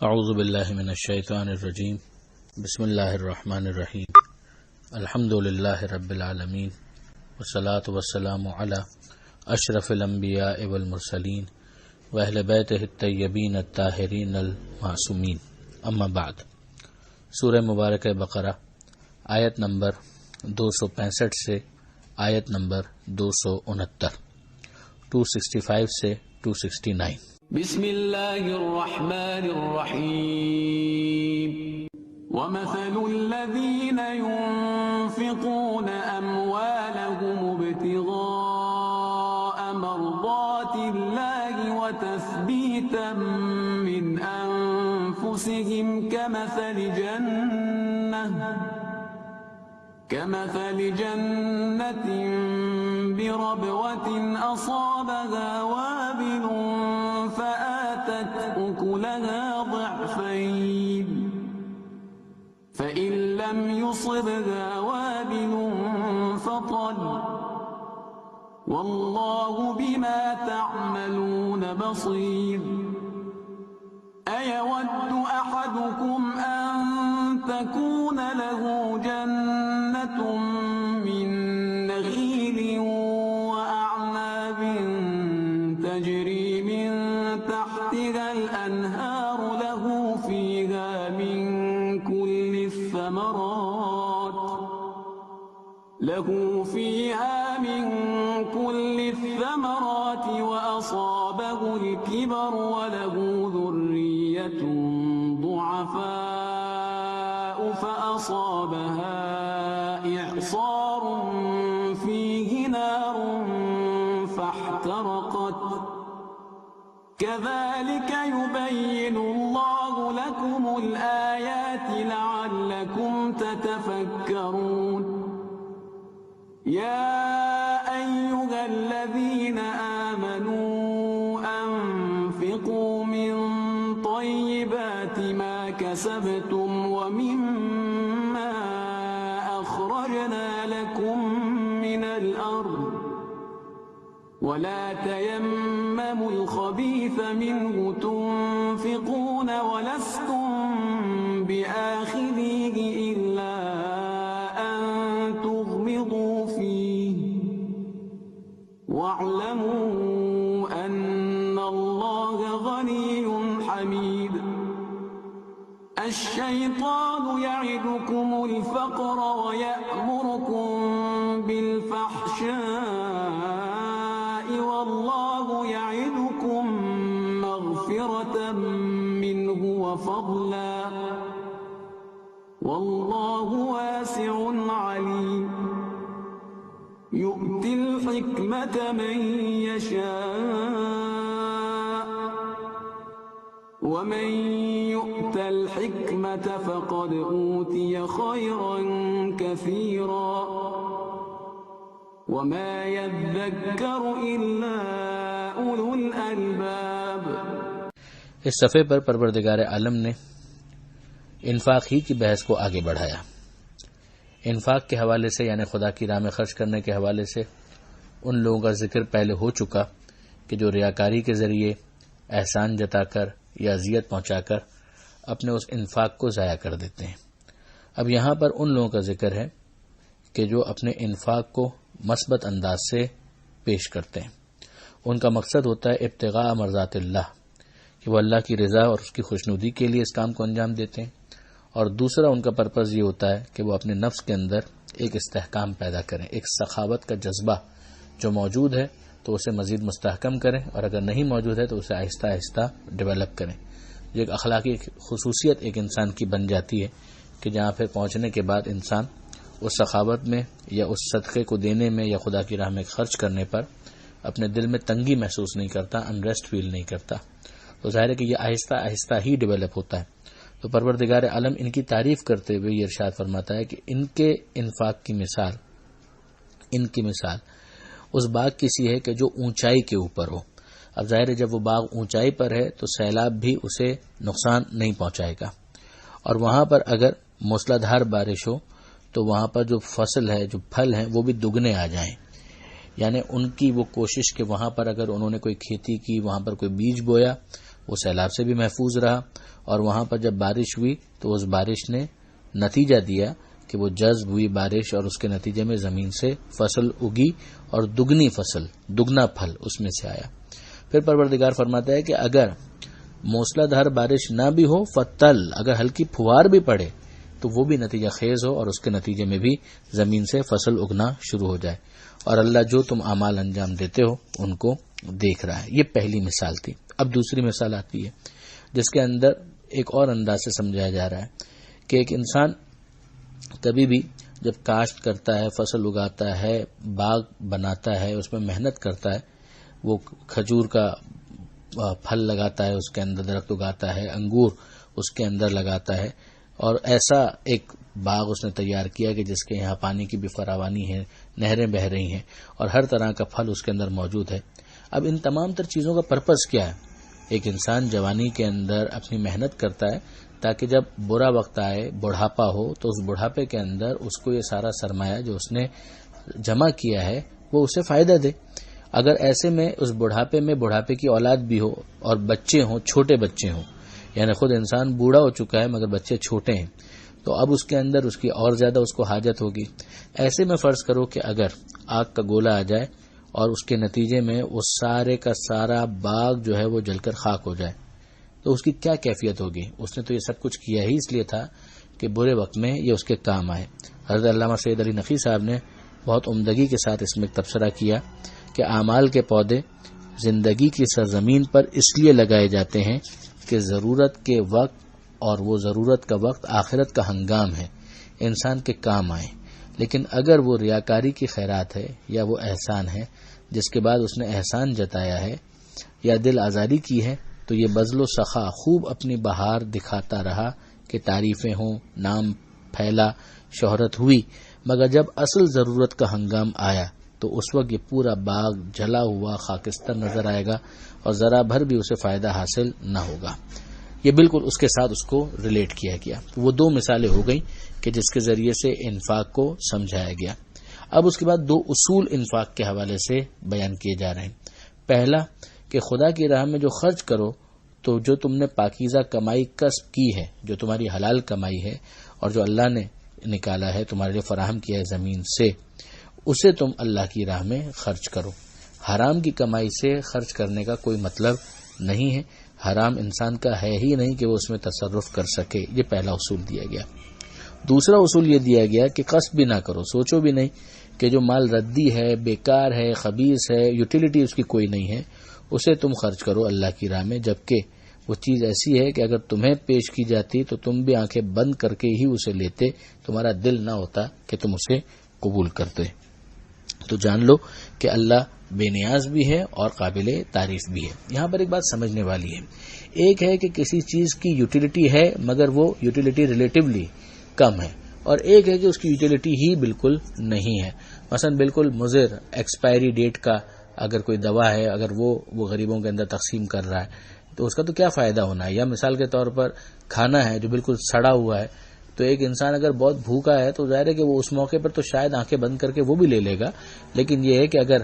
اعوذ باللہ من الشیطان الرجیم بسم اللہ الرحمن الرحیم الحمد للہ رب العالمین والصلاة والسلام علی اشرف الانبیاء والمرسلین واہل بیتہ الطیبین الطاہرین المعصومین اما بعد۔ سورہ مبارک بقرہ آیت نمبر 265 سے آیت نمبر 269، 265 سے 269۔ بسم اللہ الرحمن الرحیم۔ ومثل الذین ينفقون اموالهم ابتغاء مرضات اللہ وتثبیتا من انفسهم كمثل جنة بربوة أصابها وابل فآتت أكلها ضعفين فإن لم يصبها وابل فطل والله بما تعملون بصير۔ أيود أحدكم أن تكون له جنة من نخيل وأعناب تجري من تحتها الأنهار له فيها من كل الثمرات وأصابه الكبر وله ذرية ضعفاء فأصابها إعصار فيه نار فاحترقت كذلك يبين الله لكم الآيات لعلكم تتفكرون۔ يا أيها الذين آمنوا أنفقوا من طيبات ما كسبتم ومما أخرجنا لكم من الأرض ولا تيمموا الخبيث منه تنفقون ولستم بآخذيه إلا أن تغمضوا فيه واعلموا أن الله غني حميد۔ الشيطان يعدكم الفقر ويأمركم بالفحشاء والله يعدكم مغفرة منه وفضلا والله واسع عليم۔ يؤتي الحكمة من يشاء ومن يؤت الحكمة فقد أوتي خيرا كثيرا وما يذكر إلا أولو الألباب۔ اس صفحے پر پروردگار عالم نے انفاق ہی کی بحث کو آگے بڑھایا۔ انفاق کے حوالے سے یعنی خدا کی راہ میں خرچ کرنے کے حوالے سے ان لوگوں کا ذکر پہلے ہو چکا کہ جو ریاکاری کے ذریعے احسان جتا کر یا اذیت پہنچا کر اپنے اس انفاق کو ضائع کر دیتے ہیں۔ اب یہاں پر ان لوگوں کا ذکر ہے کہ جو اپنے انفاق کو مثبت انداز سے پیش کرتے ہیں۔ ان کا مقصد ہوتا ہے ابتغاء مرضات اللہ، کہ وہ اللہ کی رضا اور اس کی خوشنودی کے لیے اس کام کو انجام دیتے ہیں، اور دوسرا ان کا پرپز یہ ہوتا ہے کہ وہ اپنے نفس کے اندر ایک استحکام پیدا کریں، ایک سخاوت کا جذبہ جو موجود ہے تو اسے مزید مستحکم کریں، اور اگر نہیں موجود ہے تو اسے آہستہ آہستہ ڈیولپ کریں۔ یہ ایک اخلاقی خصوصیت ایک انسان کی بن جاتی ہے کہ جہاں پھر پہنچنے کے بعد انسان اس سخاوت میں یا اس صدقے کو دینے میں یا خدا کی راہ میں خرچ کرنے پر اپنے دل میں تنگی محسوس نہیں کرتا، انریسٹ فیل نہیں کرتا۔ تو ظاہر ہے کہ یہ آہستہ آہستہ ہی ڈیولپ ہوتا ہے۔ تو پروردگار عالم ان کی تعریف کرتے ہوئے یہ ارشاد فرماتا ہے کہ ان کے انفاق کی مثال اس باغ کی سی ہے کہ جو اونچائی کے اوپر ہو۔ اب ظاہر ہے جب وہ باغ اونچائی پر ہے تو سیلاب بھی اسے نقصان نہیں پہنچائے گا، اور وہاں پر اگر موسلادھار بارش ہو تو وہاں پر جو فصل ہے، جو پھل ہیں، وہ بھی دگنے آ جائیں۔ یعنی ان کی وہ کوشش کہ وہاں پر اگر انہوں نے کوئی کھیتی کی، وہاں پر کوئی بیج بویا، وہ سیلاب سے بھی محفوظ رہا، اور وہاں پر جب بارش ہوئی تو اس بارش نے نتیجہ دیا کہ وہ جذب ہوئی بارش، اور اس کے نتیجے میں زمین سے فصل اگی اور دگنا پھل اس میں سے آیا۔ پھر پروردگار فرماتا ہے کہ اگر موسلا دھار بارش نہ بھی ہو، فتل، اگر ہلکی پھوار بھی پڑے تو وہ بھی نتیجہ خیز ہو، اور اس کے نتیجے میں بھی زمین سے فصل اگنا شروع ہو جائے، اور اللہ جو تم اعمال انجام دیتے ہو ان کو دیکھ رہا ہے۔ یہ پہلی مثال تھی۔ اب دوسری مثال آتی ہے جس کے اندر ایک اور انداز سے سمجھایا جا رہا ہے کہ ایک انسان کبھی بھی جب کاشت کرتا ہے، فصل اگاتا ہے، باغ بناتا ہے، اس میں محنت کرتا ہے، وہ کھجور کا پھل لگاتا ہے، اس کے اندر درخت اگاتا ہے، انگور اس کے اندر لگاتا ہے، اور ایسا ایک باغ اس نے تیار کیا کہ جس کے یہاں پانی کی بھی فراوانی ہے، نہریں بہہ رہی ہیں، اور ہر طرح کا پھل اس کے اندر موجود ہے۔ اب ان تمام تر چیزوں کا پرپس کیا ہے؟ ایک انسان جوانی کے اندر اپنی محنت کرتا ہے تاکہ جب برا وقت آئے، بڑھاپا ہو، تو اس بڑھاپے کے اندر اس کو یہ سارا سرمایہ جو اس نے جمع کیا ہے وہ اسے فائدہ دے۔ اگر ایسے میں اس بڑھاپے کی اولاد بھی ہو اور بچے ہوں، چھوٹے بچے ہوں، یعنی خود انسان بوڑھا ہو چکا ہے مگر بچے چھوٹے ہیں، تو اب اس کے اندر اس کی اور زیادہ اس کو حاجت ہوگی۔ ایسے میں فرض کرو کہ اگر آگ کا گولا آ جائے اور اس کے نتیجے میں وہ سارے کا سارا باغ جو ہے وہ جل کر خاک ہو جائے تو اس کی کیا کیفیت ہوگی؟ اس نے تو یہ سب کچھ کیا ہی اس لیے تھا کہ برے وقت میں یہ اس کے کام آئے۔ حضرت علامہ سید علی نقی صاحب نے بہت عمدگی کے ساتھ اس میں ایک تبصرہ کیا کہ اعمال کے پودے زندگی کی سرزمین پر اس لیے لگائے جاتے ہیں کہ ضرورت کے وقت، اور وہ ضرورت کا وقت آخرت کا ہنگام ہے، انسان کے کام آئے۔ لیکن اگر وہ ریاکاری کی خیرات ہے یا وہ احسان ہے جس کے بعد اس نے احسان جتایا ہے یا دل آزاری کی ہے، تو یہ بذل و سخا خوب اپنی بہار دکھاتا رہا کہ تعریفیں ہوں، نام پھیلا، شہرت ہوئی، مگر جب اصل ضرورت کا ہنگام آیا تو اس وقت یہ پورا باغ جلا ہوا خاکستر نظر آئے گا اور ذرا بھر بھی اسے فائدہ حاصل نہ ہوگا۔ یہ بالکل اس کے ساتھ اس کو ریلیٹ کیا گیا۔ وہ دو مثالیں ہو گئیں کہ جس کے ذریعے سے انفاق کو سمجھایا گیا۔ اب اس کے بعد دو اصول انفاق کے حوالے سے بیان کیے جا رہے ہیں۔ پہلا کہ خدا کی راہ میں جو خرچ کرو تو جو تم نے پاکیزہ کمائی کسب کی ہے، جو تمہاری حلال کمائی ہے اور جو اللہ نے نکالا ہے، تمہارے لیے فراہم کیا ہے زمین سے، اسے تم اللہ کی راہ میں خرچ کرو۔ حرام کی کمائی سے خرچ کرنے کا کوئی مطلب نہیں ہے۔ حرام انسان کا ہے ہی نہیں کہ وہ اس میں تصرف کر سکے۔ یہ پہلا اصول دیا گیا۔ دوسرا اصول یہ دیا گیا کہ قصد بھی نہ کرو، سوچو بھی نہیں کہ جو مال ردی ہے، بیکار ہے، خبیث ہے، یوٹیلیٹی اس کی کوئی نہیں ہے، اسے تم خرچ کرو اللہ کی راہ میں، جبکہ وہ چیز ایسی ہے کہ اگر تمہیں پیش کی جاتی تو تم بھی آنکھیں بند کر کے ہی اسے لیتے، تمہارا دل نہ ہوتا کہ تم اسے قبول کرتے۔ تو جان لو کہ اللہ بے نیاز بھی ہے اور قابل تعریف بھی ہے۔ یہاں پر ایک بات سمجھنے والی ہے، ایک ہے کہ کسی چیز کی یوٹیلیٹی ہے مگر وہ یوٹیلیٹی ریلیٹیولی کم ہے، اور ایک ہے کہ اس کی یوٹیلیٹی ہی بالکل نہیں ہے۔ مثلا بالکل مضر ایکسپائری ڈیٹ کا اگر کوئی دوا ہے، اگر وہ غریبوں کے اندر تقسیم کر رہا ہے تو اس کا تو کیا فائدہ ہونا ہے؟ یا مثال کے طور پر کھانا ہے جو بالکل سڑا ہوا ہے، تو ایک انسان اگر بہت بھوکا ہے تو ظاہر ہے کہ وہ اس موقع پر تو شاید آنکھیں بند کر کے وہ بھی لے لے گا، لیکن یہ ہے کہ اگر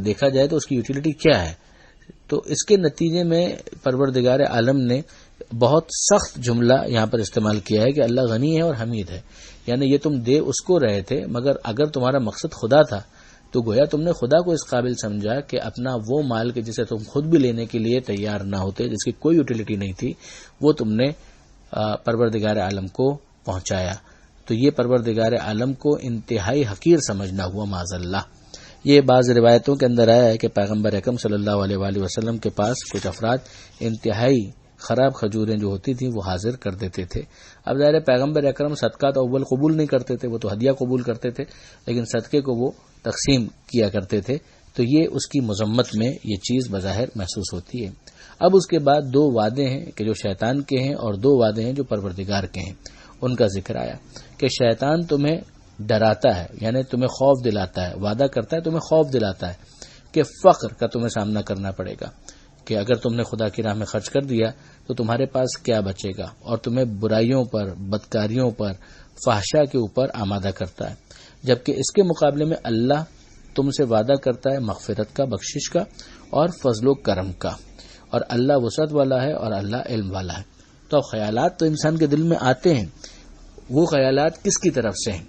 دیکھا جائے تو اس کی یوٹیلیٹی کیا ہے۔ تو اس کے نتیجے میں پروردگار عالم نے بہت سخت جملہ یہاں پر استعمال کیا ہے کہ اللہ غنی ہے اور حمید ہے، یعنی یہ تم دے اس کو رہے تھے، مگر اگر تمہارا مقصد خدا تھا تو گویا تم نے خدا کو اس قابل سمجھا کہ اپنا وہ مال کہ جسے تم خود بھی لینے کے لیے تیار نہ ہوتے، جس کی کوئی یوٹیلیٹی نہیں تھی، وہ تم نے پروردگار عالم کو پہنچایا۔ تو یہ پروردگار عالم کو انتہائی حقیر سمجھنا ہوا، معاذ اللہ۔ یہ بعض روایتوں کے اندر آیا ہے کہ پیغمبر اکرم صلی اللہ علیہ وآلہ وسلم کے پاس کچھ افراد انتہائی خراب کھجوریں جو ہوتی تھیں وہ حاضر کر دیتے تھے۔ اب ظاہر پیغمبر اکرم صدقہ تو اول قبول نہیں کرتے تھے، وہ تو ہدیہ قبول کرتے تھے، لیکن صدقے کو وہ تقسیم کیا کرتے تھے، تو یہ اس کی مذمت میں یہ چیز بظاہر محسوس ہوتی ہے۔ اب اس کے بعد دو وعدے ہیں کہ جو شیطان کے ہیں اور دو وعدے ہیں جو پروردگار کے ہیں، ان کا ذکر آیا کہ شیطان تمہیں ڈراتا ہے، یعنی تمہیں خوف دلاتا ہے، وعدہ کرتا ہے، تمہیں خوف دلاتا ہے کہ فقر کا تمہیں سامنا کرنا پڑے گا، کہ اگر تم نے خدا کی راہ میں خرچ کر دیا تو تمہارے پاس کیا بچے گا، اور تمہیں برائیوں پر، بدکاریوں پر، فحشا کے اوپر آمادہ کرتا ہے، جبکہ اس کے مقابلے میں اللہ تم سے وعدہ کرتا ہے مغفرت کا، بخشش کا اور فضل و کرم کا، اور اللہ وسعت والا ہے اور اللہ علم والا ہے۔ تو خیالات تو انسان کے دل میں آتے ہیں، وہ خیالات کس کی طرف سے ہیں؟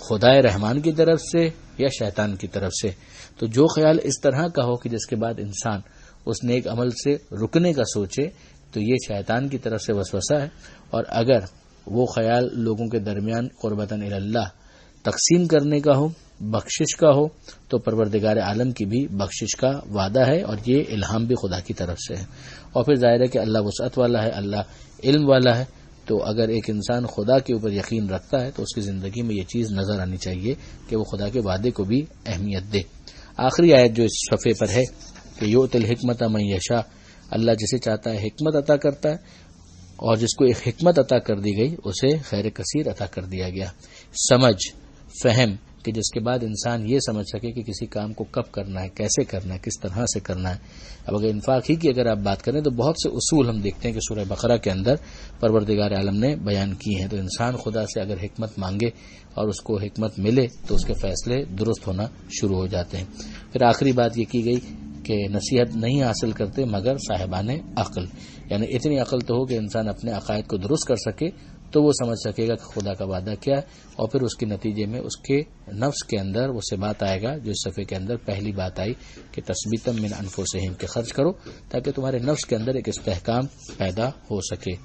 خدائے رحمان کی طرف سے یا شیطان کی طرف سے؟ تو جو خیال اس طرح کا ہو کہ جس کے بعد انسان اس نیک عمل سے رکنے کا سوچے تو یہ شیطان کی طرف سے وسوسہ ہے، اور اگر وہ خیال لوگوں کے درمیان قربتاً اللہ تقسیم کرنے کا ہو، بخشش کا ہو، تو پروردگار عالم کی بھی بخشش کا وعدہ ہے، اور یہ الہام بھی خدا کی طرف سے ہے۔ اور پھر ظاہر ہے کہ اللہ وسعت والا ہے، اللہ علم والا ہے، تو اگر ایک انسان خدا کے اوپر یقین رکھتا ہے تو اس کی زندگی میں یہ چیز نظر آنی چاہیے کہ وہ خدا کے وعدے کو بھی اہمیت دے۔ آخری آیت جو اس صفحے پر ہے کہ یؤتی الحکمت من یشاء، اللہ جسے چاہتا ہے حکمت عطا کرتا ہے، اور جس کو ایک حکمت عطا کر دی گئی اسے خیر کثیر عطا کر دیا گیا، سمجھ، فہم، کہ جس کے بعد انسان یہ سمجھ سکے کہ کسی کام کو کب کرنا ہے، کیسے کرنا ہے، کس طرح سے کرنا ہے۔ اب اگر انفاق ہی کی اگر آپ بات کریں تو بہت سے اصول ہم دیکھتے ہیں کہ سورہ بقرہ کے اندر پروردگار عالم نے بیان کی ہیں، تو انسان خدا سے اگر حکمت مانگے اور اس کو حکمت ملے تو اس کے فیصلے درست ہونا شروع ہو جاتے ہیں۔ پھر آخری بات یہ کی گئی کہ نصیحت نہیں حاصل کرتے مگر صاحبان عقل، یعنی اتنی عقل تو ہو کہ انسان اپنے عقائد کو درست کر سکے تو وہ سمجھ سکے گا کہ خدا کا وعدہ کیا ہے، اور پھر اس کے نتیجے میں اس کے نفس کے اندر وہ سے بات آئے گا جو اس صفحے کے اندر پہلی بات آئی کہ تثبیتا من انفسہم، کہ خرچ کرو تاکہ تمہارے نفس کے اندر ایک استحکام پیدا ہو سکے۔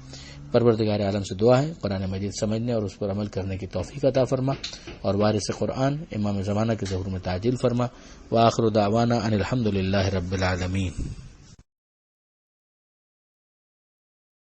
پروردگار عالم سے دعا ہے قرآن مجید سمجھنے اور اس پر عمل کرنے کی توفیق عطا فرما، اور وارث قرآن امام زمانہ کے ظہور میں تعجیل فرما۔ وآخر دعوانا ان الحمد للہ رب العالمین۔